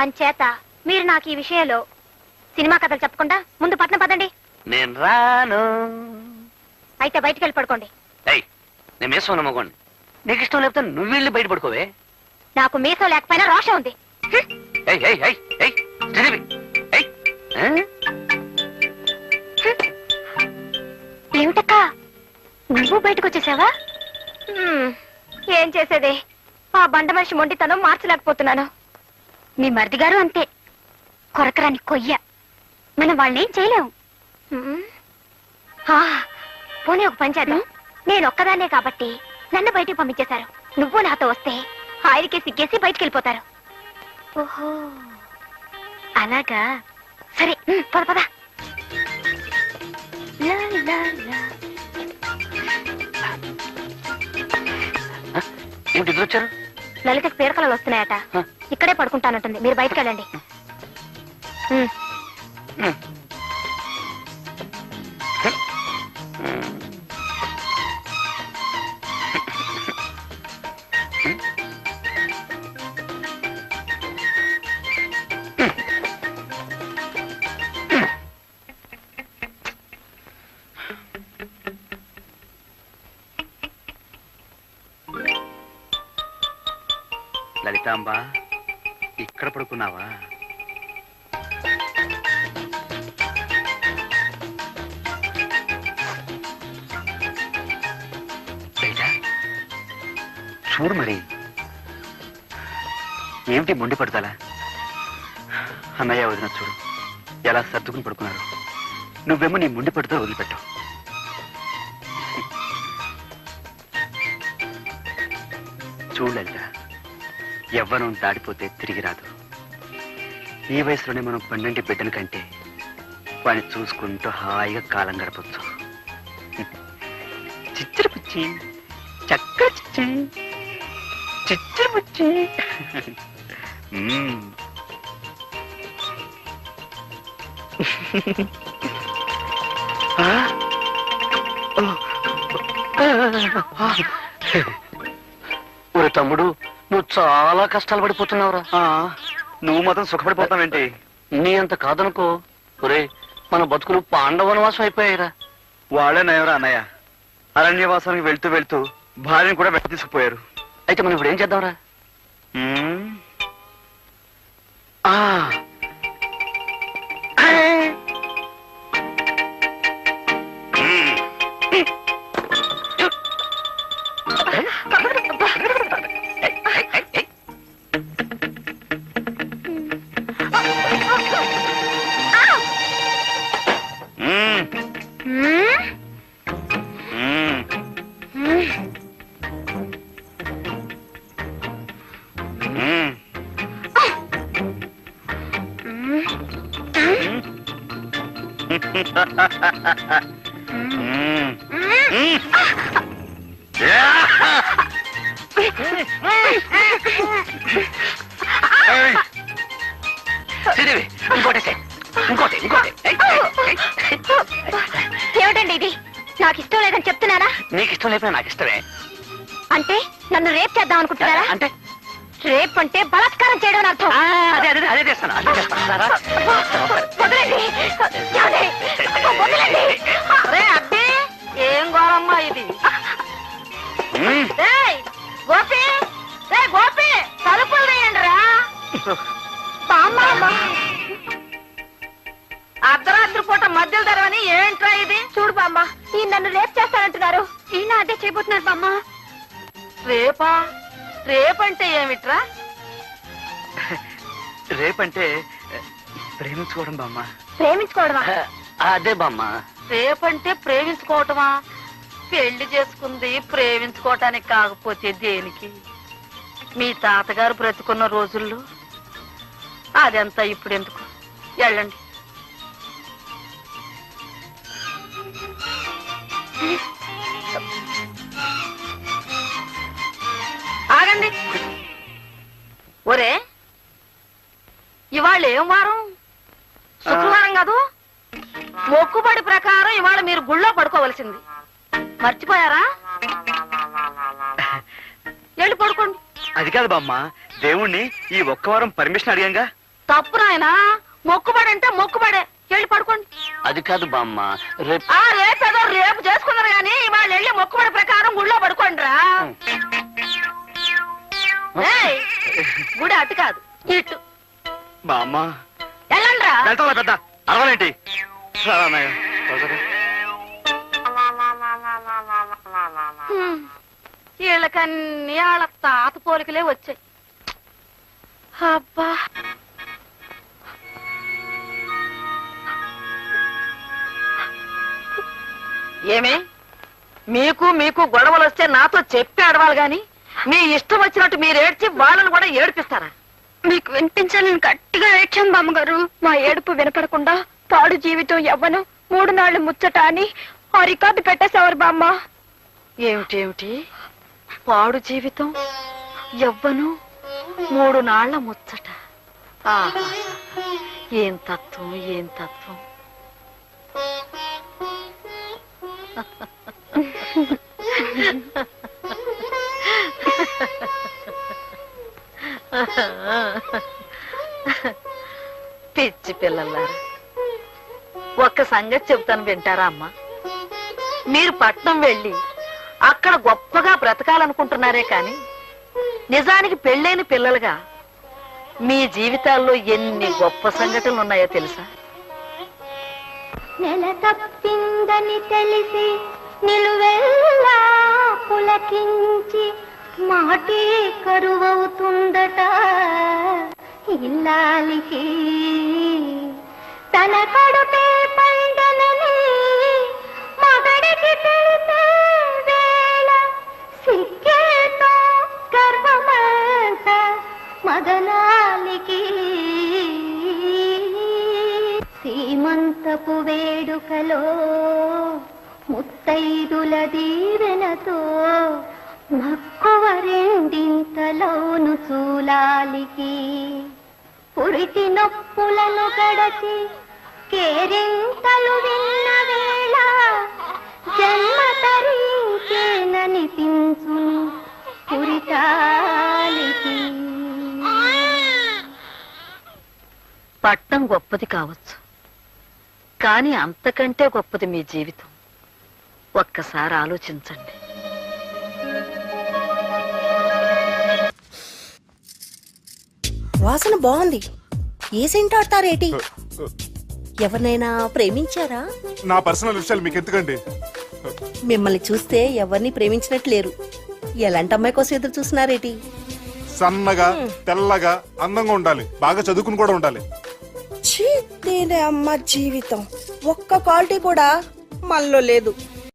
అంచేత మీరు నాకు ఈ విషయంలో సినిమా కథలు చెప్పకుండా ముందు పట్నం పదండి. నేను రాను. అయితే బయటికి వెళ్ళి పడుకోండి. నేను మీసం నమ్మకోండి. నీకు ఇష్టం లేకపోతే నువ్వు వెళ్ళి బయట పడుకోవే. నాకు మీసం లేకపోయినా రోషం ఉంది. ఏమిటక్కా నువ్వు బయటకు వచ్చేసావా? ఏం చేసేది, ఆ బండ మనిషి మొండితనం మార్చలేకపోతున్నాను. మీ మరిది గారు అంతే, కొరకరాని కొయ్య. మనం వాళ్ళనేం చేయలేము. పోనీ ఒక పని చేద్దాం. నేను ఒక్కదాన్నే కాబట్టి నన్ను బయటికి పంపించేశారు. నువ్వు నాతో వస్తే ఆయనకే సిగ్గేసి బయటికి వెళ్ళిపోతారు. ఓహో అలాగా, సరే పద పద. ఏమిటి ఇద్దరు వచ్చారు? లలితకి పీడకలలు వస్తున్నాయట, ఇక్కడే పడుకుంటానంటుంది. మీరు బయటకు వెళ్ళండి. లలితాంబ, ఇక్కడ పడుకున్నావా? చూడు మరి, ఏమిటి మొండి పడతాలా? అన్నయ్య వదిన చూడు ఎలా సర్దుకుని పడుకున్నారు. నువ్వేమో నీ మొండి పడుతూ వదిలిపెట్టావు. చూడు లలిత, యవ్వనం దాడిపోతే తిరిగి రాదు. ఈ వయసులోనే మనం పన్నెండు బిడ్డల కంటే వాడిని చూసుకుంటూ హాయిగా కాలం గడపచ్చు. చిచ్చర పుచ్చి, చక్క చిచ్చి, చిచ్చర పుచ్చి. ఒరే తమ్ముడు, నువ్వు చాలా కష్టాలు పడిపోతున్నావురా. నువ్వు మాత్రం సుఖపడిపోతావేంటి? నీ అంత కాదనుకో. ఒరే, మన బతుకులు పాండవనవాసం అయిపోయాయిరా. వాళ్ళే నయవరా అన్నయ్య. అరణ్యవాసానికి వెళ్తూ వెళ్తూ భార్యను కూడా వెంట తీసుకుపోయారు. అయితే మనం ఇప్పుడు ఏం చేద్దాంరా? ఏమిటండి ఇది? నాకు ఇష్టం లేదని చెప్తున్నారా? నీకు ఇష్టం లేకపోతే నాకు ఇష్టమే. అంటే నన్ను రేప్ చేద్దాం అనుకుంటున్నారా? అంటే రేప్ అంటే బలాత్కారం చేయడం అర్థం. అదే అదే అదే చేస్తాను, అదే చేస్తాను. ఏం గోరమ్మా ఇది? గోపి, గోపి, తలుపులు వేయండి రా. అర్ధరాత్రి పూట మధ్యలో తెరవని ఏంట్రా ఇది? చూడు బామ్మ, ఈ నన్ను రేప్ చేస్తానంటున్నారు. ఈయన అదే చేయబోతున్నారు బామ్మ. రేపా? రేపంటే ఏమిట్రా? రేపంటే ప్రేమించుకోవడం బామ్మ. ప్రేమించుకోవడమా? అదే బామ్మ. రేపంటే ప్రేమించుకోవటమా? పెళ్లి చేసుకుంది ప్రేమించుకోవటానికి కాకపోతే దేనికి? మీ తాతగారు బ్రతుకున్న రోజుల్లో అదంతా ఇప్పుడు ఎందుకు? వెళ్ళండి. ఆగండి. ఒరే, ఇవాళ ఏం వారం? శుక్రవారం కాదు? మొక్కుబడి ప్రకారం ఇవాళ మీరు గుళ్ళో పడుకోవలసింది. మర్చిపోయారా? వెళ్ళి పడుకోండి. అది కాదు బామ్మ, దేవుణ్ణి ఈ ఒక్క వారం పర్మిషన్ అడిగాంగా. తప్పు నాయనా, మొక్కుబడి అంటే మొక్కుబడే. వెళ్ళి పడుకోండి. అది కాదు బామ్మ, రేపు రేపేదో రేపు చేసుకున్నారు కానీ ఇవాళ వెళ్ళి మొక్కుబడి ప్రకారం గుళ్ళో పడుకోండి రా. గుడి అటు కాదు ఇటు. బామ్మ వెళ్ళండి రా. వెళ్తా పెద్ద అరవలేంటి. వీళ్ళకన్నీ వాళ్ళ తాత పోలికలే వచ్చాయి. అబ్బా, ఏమే మీకు మీకు గొడవలు వస్తే నాతో చెప్పి ఆడవాలి గాని మీ ఇష్టం వచ్చినట్టు మీరు ఏడ్చి వాళ్ళని కూడా ఏడిపిస్తారా? మీకు వినిపించాలని గట్టిగా ఏడ్చాం బామ్మగారు. మా ఏడుపు వినపడకుండా పాడు జీవితం యవ్వను 3 నాళ్లు ముచ్చట అని ఆ రికార్డు పెట్టేసేవారు బామ్మ. ఏమిటేమిటి పాడు జీవితం యవ్వను 3 నాళ్ల ముచ్చట? ఆహా, ఏం తత్వం, ఏం తత్వం. పిచ్చి పిల్లలారా, ఒక్క సంగతి చెబుతాను, వింటారా అమ్మా? మీరు పట్నం వెళ్ళి అక్కడ గొప్పగా బ్రతకాలనుకుంటున్నారే కాని నిజానికి పెళ్ళైన పిల్లలుగా మీ జీవితాల్లో ఎన్ని గొప్ప సంఘటనలు ఉన్నాయో తెలుసా? నెల తప్పిందని తెలిసి నిలువెల్లా పులకించి మాటే కరువవుతుందట ఇల్లాలికి. తన కడుపే పండనని మగడికి తెలిసే వేళ సిక్కేతో గర్వమంత మదనాలికి. సీమంతపు వేడుకలో ముత్తైదుల దీవెనతో మక్కువ రెండింతలోను చూలాలికి. పురిటి నొప్పులను గడచి కేరింతలు విన్న వేళ జన్మ తరించేననిపించును పురిటాలికి. పట్నం గొప్పది కావచ్చు, కానీ అంతకంటే గొప్పది మీ జీవితం. ఒక్కసారి ఆలోచించండి. వాసన బాగుంది. ఏ సెంట్ ఆడతారేటి? ఎవరినైనా ప్రేమించారా? నా పర్సనల్ విషయాలు మీకు ఎందుకండి? మిమ్మల్ని చూస్తే ఎవరిని ప్రేమించినట్లేరు. ఎలాంటి అమ్మాయి కోసం ఎదురు చూస్తున్నారేటి? సన్నగా తెల్లగా అందంగా ఉండాలి, బాగా చదువుకుని కూడా ఉండాలి. చీ, దీని అమ్మ జీవితం ఒక్క క్వాలిటీ కూడా మనలో లేదు.